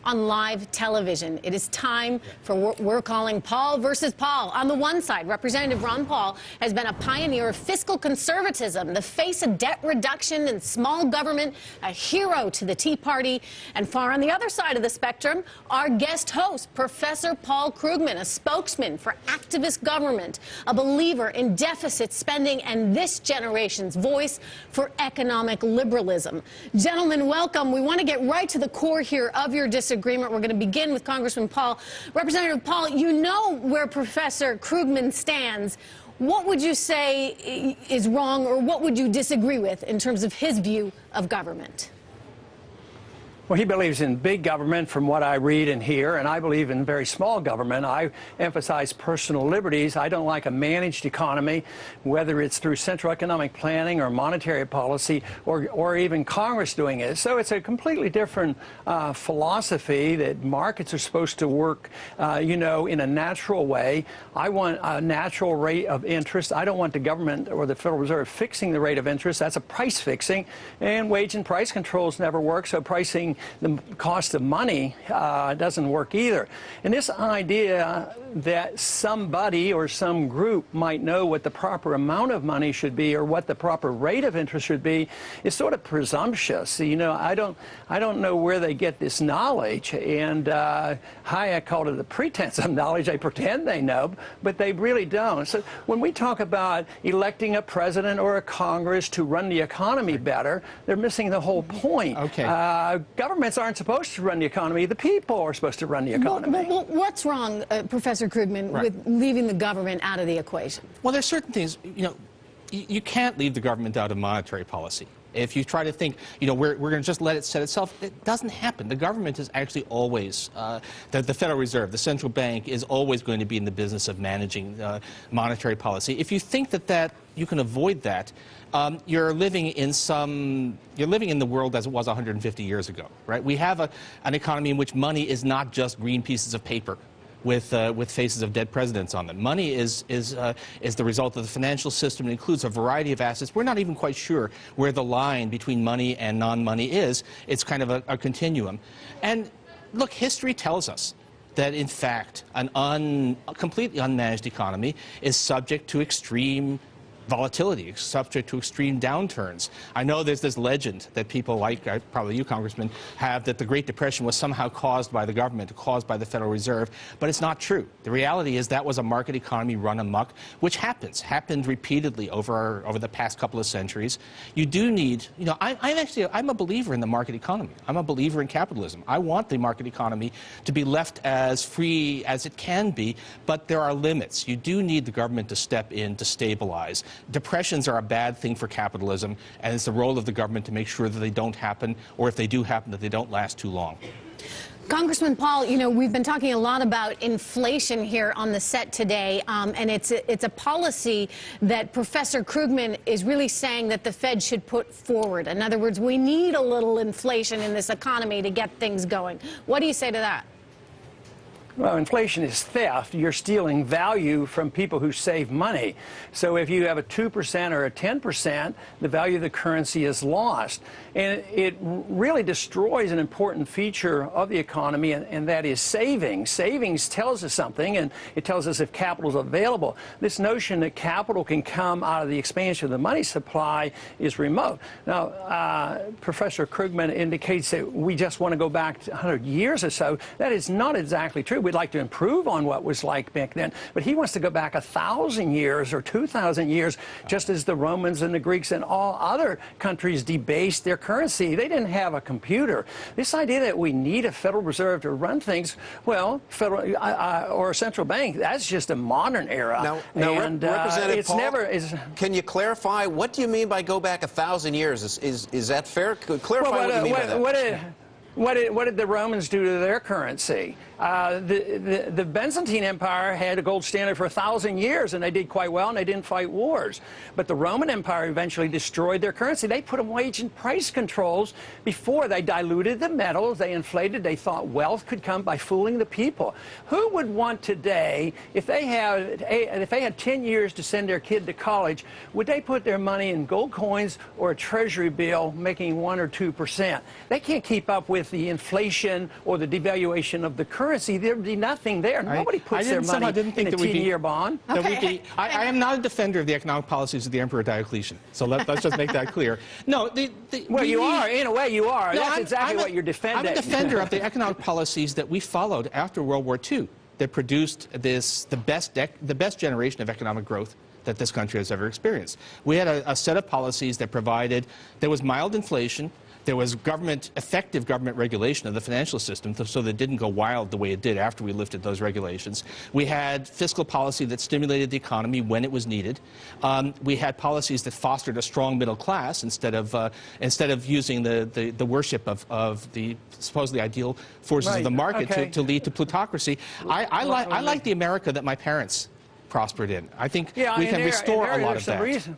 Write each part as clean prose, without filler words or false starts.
on live television. It is time for what we're calling Paul versus Paul. On the one side, Representative Ron Paul has been a pioneer of fiscal conservatism, the face of debt reduction and small government, a hero to the Tea Party. And far on the other side of the spectrum, our guest host, Professor Paul Krugman, a spokesman for activist government, a believer in deficit spending, and this generation's voice for economic liberalism. Gentlemen, welcome. We want to get right to the core here of your disagreement. We're going to begin with Congressman Paul. Representative Paul, you know where Professor Krugman stands. What would you say is wrong, or what would you disagree with in terms of his view of government? Well, he believes in big government from what I read and hear, and I believe in very small government. I emphasize personal liberties. I don't like a managed economy, whether it's through central economic planning or monetary policy or even Congress doing it. So it's a completely different philosophy that markets are supposed to work, you know, in a natural way. I want a natural rate of interest. I don't want the government or the Federal Reserve fixing the rate of interest. That's a price fixing, and wage and price controls never work, so pricing the cost of money doesn't work either. And this idea that somebody or some group might know what the proper amount of money should be or what the proper rate of interest should be is sort of presumptuous. You know, I don't know where they get this knowledge, and Hayek called it the pretense of knowledge. They pretend they know, but they really don't. So when we talk about electing a president or a Congress to run the economy better, they're missing the whole point. Okay. Governments aren't supposed to run the economy. The people are supposed to run the economy. Well, what's wrong, Professor Krugman, with leaving the government out of the equation? Well, there's certain things, you know, you can't leave the government out of monetary policy. If you try to think, you know, we're going to just let it set itself, it doesn't happen. The government is actually always, the Federal Reserve, the central bank, is always going to be in the business of managing monetary policy. If you think that you can avoid that, you're living in the world as it was 150 years ago, right? We have an economy in which money is not just green pieces of paper with faces of dead presidents on them. Money is the result of the financial system. It includes a variety of assets. We're not even quite sure where the line between money and non-money is. It's kind of a continuum. And look, history tells us that, in fact, a completely unmanaged economy is subject to extreme volatility, subject to extreme downturns. I know there's this legend that people like, probably you, Congressman, have, that the Great Depression was somehow caused by the government, caused by the Federal Reserve, but it's not true. The reality is that was a market economy run amok, which happened repeatedly over the past couple of centuries. You do need, you know, I'm a believer in the market economy. I'm a believer in capitalism. I want the market economy to be left as free as it can be, but there are limits. You do need the government to step in to stabilize. Depressions are a bad thing for capitalism, and it's the role of the government to make sure that they don't happen, or if they do happen, that they don't last too long. Congressman Paul, you know, we've been talking a lot about inflation here on the set today, and it's a policy that Professor Krugman is really saying that the Fed should put forward. In other words, we need a little inflation in this economy to get things going. What do you say to that? Well, inflation is theft. You're stealing value from people who save money. So if you have a 2% or a 10%, the value of the currency is lost. And it really destroys an important feature of the economy, and that is savings. Savings tells us something, and it tells us if capital is available. This notion that capital can come out of the expansion of the money supply is remote. Now, Professor Krugman indicates that we just want to go back 100 years or so. That is not exactly true. We'd like to improve on what was like back then, but he wants to go back 1,000 years or 2,000 years, just as the Romans and the Greeks and all other countries debased their currency. They didn't have a computer. This idea that we need a Federal Reserve to run things, well, or a central bank, that's just a modern era. Now, and Representative Paul, can you clarify, what do you mean by go back 1,000 years? Is that fair? Clarify what you mean by that. What did the Romans do to their currency? The Byzantine Empire had a gold standard for 1,000 years, and they did quite well, and they didn't fight wars. But the Roman Empire eventually destroyed their currency. They put in wage and price controls before. They diluted the metals, they inflated. They thought wealth could come by fooling the people. Who would want today, if they had 10 years to send their kid to college, would they put their money in gold coins or a treasury bill making 1 or 2%? They can't keep up with with the inflation or the devaluation of the currency, there'd be nothing there. Nobody puts their money in a 10-year bond. I am not a defender of the economic policies of the Emperor Diocletian, so let's just make that clear. No, well, you are. In a way, you are. No, That's exactly what you're defending. I'm a defender of the economic policies that we followed after World War II that produced the best generation of economic growth that this country has ever experienced. We had a set of policies that provided, there was mild inflation, there was effective government regulation of the financial system so that it didn't go wild the way it did after we lifted those regulations. We had fiscal policy that stimulated the economy when it was needed. We had policies that fostered a strong middle class instead of using the worship of the supposedly ideal forces of the market to lead to plutocracy. I like the America that my parents prospered in. I think we can restore a lot of that.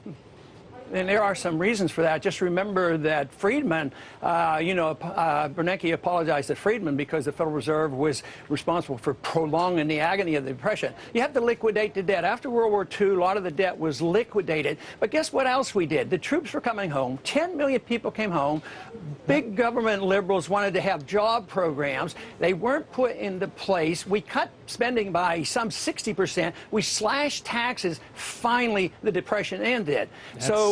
And there are some reasons for that. Just remember that Friedman, Bernanke apologized to Friedman because the Federal Reserve was responsible for prolonging the agony of the Depression. You have to liquidate the debt. After World War II, a lot of the debt was liquidated. But guess what else we did? The troops were coming home. 10 million people came home. Big government liberals wanted to have job programs. They weren't put into place. We cut spending by some 60%. We slashed taxes. Finally, the Depression ended.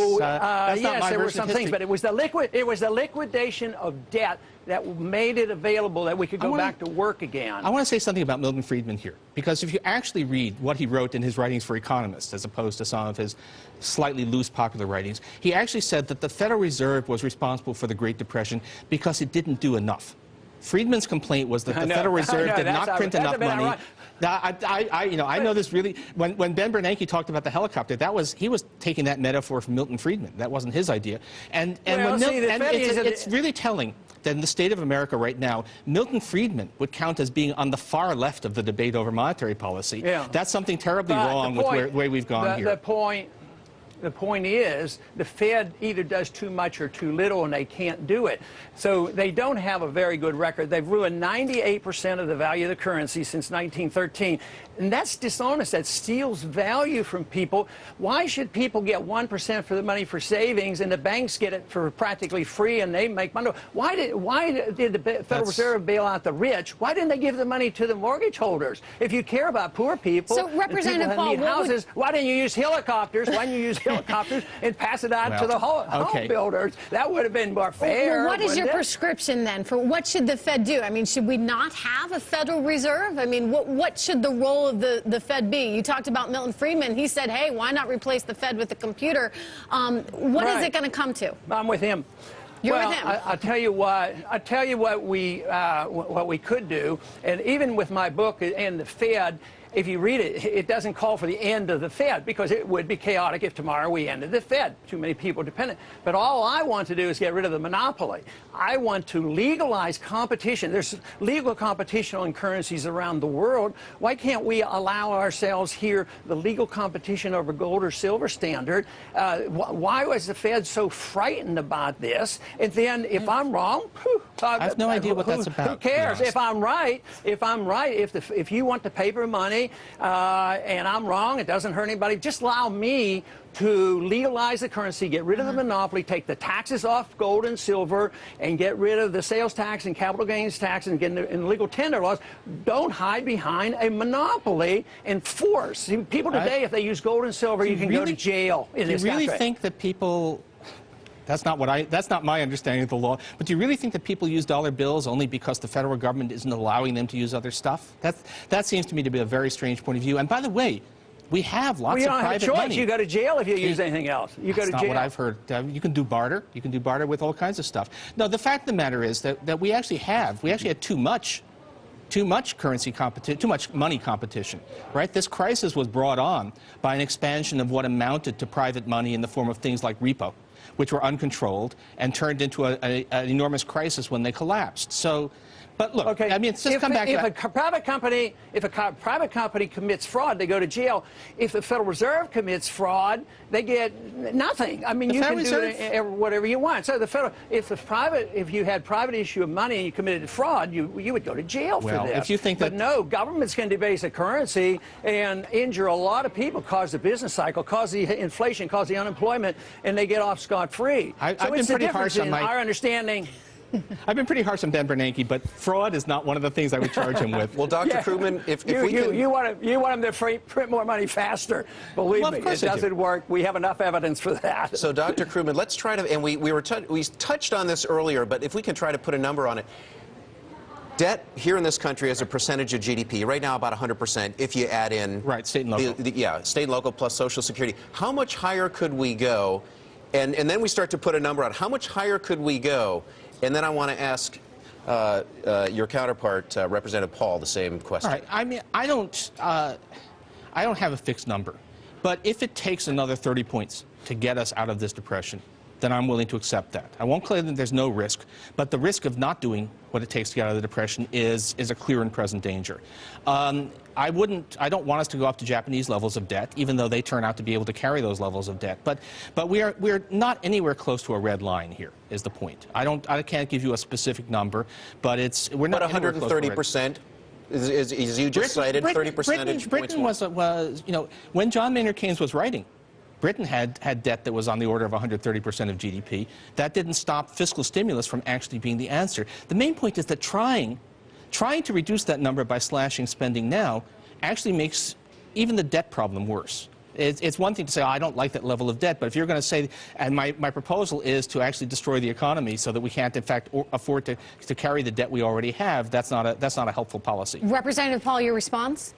Yes, there were some things, but it was the liquidation of debt that made it available that we could go back to work again. I want to say something about Milton Friedman here, because if you actually read what he wrote in his writings for economists, as opposed to some of his slightly loose popular writings, he actually said that the Federal Reserve was responsible for the Great Depression because it didn't do enough. Friedman's complaint was that the Federal Reserve did not print enough money. Now, I know this really. When Ben Bernanke talked about the helicopter, he was taking that metaphor from Milton Friedman. That wasn't his idea. It's really telling that in the state of America right now, Milton Friedman would count as being on the far left of the debate over monetary policy. Yeah. That's something terribly wrong with the way we've gone here. The point is, the Fed either does too much or too little, and they can't do it. So they don't have a very good record. They've ruined 98% of the value of the currency since 1913. And that's dishonest. That steals value from people. Why should people get 1% for the money for savings, and the banks get it for practically free, and they make money? Why did the Federal Reserve bail out the rich? Why didn't they give the money to the mortgage holders? If you care about poor people, so Representative Paul, houses, why didn't you use helicopters? Why didn't you use helicopters and pass it out to the home builders? That would have been more fair. Well, what is your prescription then for what should the Fed do? I mean, should we not have a Federal Reserve? I mean, what should the role of the Fed be? You talked about Milton Friedman. He said, hey, why not replace the Fed with a computer? What is it going to come to? I'm with him. You're with him. I'll tell you what we could do, and even with my book and the Fed, if you read it, it doesn't call for the end of the Fed, because it would be chaotic if tomorrow we ended the Fed. Too many people dependent. But all I want to do is get rid of the monopoly. I want to legalize competition. There's legal competition on currencies around the world. Why can't we allow ourselves here the legal competition over gold or silver standard? Why was the Fed so frightened about this? And then, if I'm wrong, I have no idea what that's about. Who cares? If I'm right, if you want the paper money and I'm wrong, it doesn't hurt anybody. Just allow me to legalize the currency, get rid of the monopoly, take the taxes off gold and silver, and get rid of the sales tax and capital gains tax and get in legal tender laws. Don't hide behind a monopoly and force. See, people today, if they use gold and silver, you can go to jail in this country. Do you really think that people... That's not my understanding of the law. But do you really think that people use dollar bills only because the federal government isn't allowing them to use other stuff? That seems to me to be a very strange point of view. And by the way, we have lots of private money. You don't have a choice. You go to jail if you use anything else. You go to jail. That's not what I've heard. You can do barter. You can do barter with all kinds of stuff. No, the fact of the matter is that we actually had too much currency competition, too much money competition, right? This crisis was brought on by an expansion of what amounted to private money in the form of things like repo, which were uncontrolled and turned into an enormous crisis when they collapsed. So, but look, okay, I mean, it's just come back. If a private company commits fraud, they go to jail. If the Federal Reserve commits fraud, they get nothing. I mean, you can do whatever you want. So if you had private issue of money and you committed fraud, you would go to jail for this. If you think that, but no, governments can debase a currency and injure a lot of people, cause the business cycle, cause the inflation, cause the unemployment, and they get off scot-free. I've been pretty harsh on our understanding. I've been pretty harsh on Ben Bernanke, but fraud is not one of the things I would charge him with. Well, Dr. Krugman, if we can... You want him to print more money faster. Believe me, it doesn't work. We have enough evidence for that. So, Dr. Krugman, let's try to, and we touched on this earlier, but if we can try to put a number on it. Debt here in this country as a percentage of GDP, right now about 100% if you add in... Right, state and local. State and local plus Social Security. How much higher could we go? And then we start to put a number on how much higher could we go? And then I want to ask your counterpart, Representative Paul, the same question. All right. I mean, I don't have a fixed number. But if it takes another 30 points to get us out of this depression, then I'm willing to accept that. I won't claim that there's no risk, but the risk of not doing what it takes to get out of the depression is a clear and present danger. I don't want us to go up to Japanese levels of debt, even though they turn out to be able to carry those levels of debt. But we're not anywhere close to a red line here, is the point. I can't give you a specific number, but we're not. But 130%. As you just cited, 30 percentage points. Britain was, you know, when John Maynard Keynes was writing, Britain had debt that was on the order of 130% of GDP. That didn't stop fiscal stimulus from actually being the answer. The main point is that trying to reduce that number by slashing spending now actually makes even the debt problem worse. It's one thing to say, oh, I don't like that level of debt, but if you're going to say, and my proposal is to actually destroy the economy so that we can't, in fact, afford to carry the debt we already have, that's not a helpful policy. Representative Paul, your response?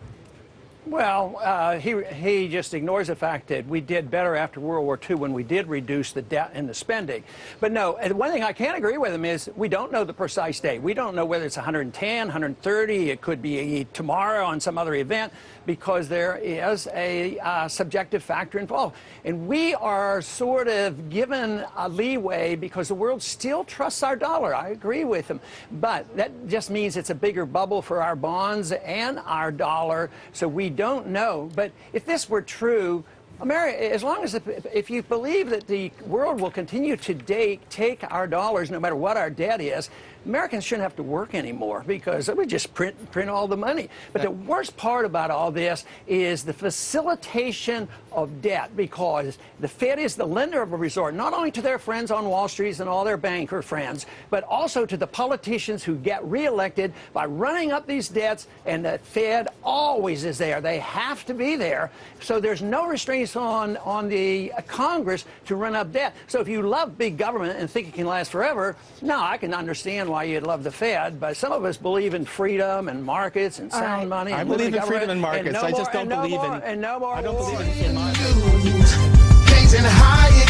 Well, he just ignores the fact that we did better after World War II when we did reduce the debt and the spending. But no, one thing I can't agree with him is we don't know the precise date. We don't know whether it's 110, 130, it could be tomorrow on some other event, because there is a subjective factor involved. And we are sort of given a leeway because the world still trusts our dollar. I agree with him. But that just means it's a bigger bubble for our bonds and our dollar, so we don't know. But if this were true, America, as long as if you believe that the world will continue to take our dollars no matter what our debt is, Americans shouldn't have to work anymore because we just print all the money. But the worst part about all this is the facilitation of debt, because the Fed is the lender of a resort, not only to their friends on Wall Street and all their banker friends, but also to the politicians who get reelected by running up these debts, and the Fed always is there. They have to be there. So there's no restraints on the Congress to run up debt. So if you love big government and think it can last forever, no, I can understand why you'd love the Fed, but some of us believe in freedom and markets and sound money. I believe in freedom and markets. I just don't believe in. And no more. I don't believe in. Raising high